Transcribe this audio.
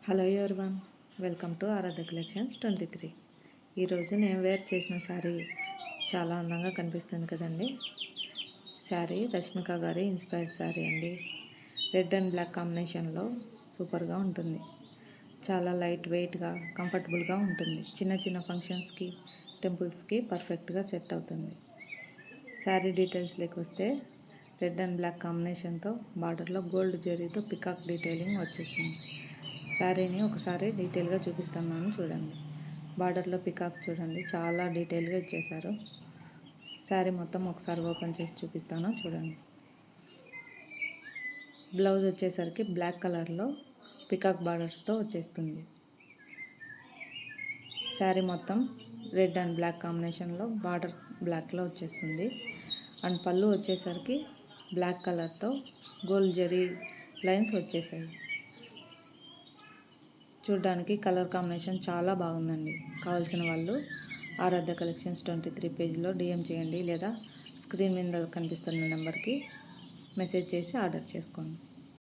Hello everyone, welcome to Aaradhya collections 23. ఈరోజు నేను wear చేసిన శారీ చాలా అందంగా కనిపిస్తుంది కదండి. శారీ రష్మిక గారి ఇన్స్పైర్డ్ శారీ అండి. రెడ్ అండ్ బ్లాక్ కాంబినేషన్లో సూపర్గా ఉంటుంది. చాలా లైట్ వెయిట్గా కంఫర్టబుల్గా ఉంటుంది. చిన్న చిన్న ఫంక్షన్స్కి, టెంపుల్స్కి పర్ఫెక్ట్గా సెట్ అవుతుంది. శారీ డీటెయిల్స్లోకి వస్తే రెడ్ అండ్ బ్లాక్ కాంబినేషన్తో బార్డర్లో గోల్డ్ జరీతో పికాక్ డీటెయిలింగ్ వచ్చేసింది. శారీని ఒకసారి డీటెయిల్గా చూపిస్తున్నాను చూడండి. బార్డర్లో పికాక్ చూడండి, చాలా డీటెయిల్గా ఇచ్చేశారు. శారీ మొత్తం ఒకసారి ఓపెన్ చేసి చూపిస్తాను చూడండి. బ్లౌజ్ వచ్చేసరికి బ్లాక్ కలర్లో పికాక్ బార్డర్స్తో వచ్చేస్తుంది. శారీ మొత్తం రెడ్ అండ్ బ్లాక్ కాంబినేషన్లో బార్డర్ బ్లాక్లో వచ్చేస్తుంది. అండ్ పళ్ళు వచ్చేసరికి బ్లాక్ కలర్తో గోల్డ్ జరీ లైన్స్ వచ్చేసాయి. చూడ్డానికి కలర్ కాంబినేషన్ చాలా బాగుందండి. కావాల్సిన వాళ్ళు ఆరాధ్య కలెక్షన్స్ 23 పేజ్లో డిఎం చేయండి, లేదా స్క్రీన్ మీద కనిపిస్తున్న నెంబర్కి మెసేజ్ చేసి ఆర్డర్ చేసుకోండి.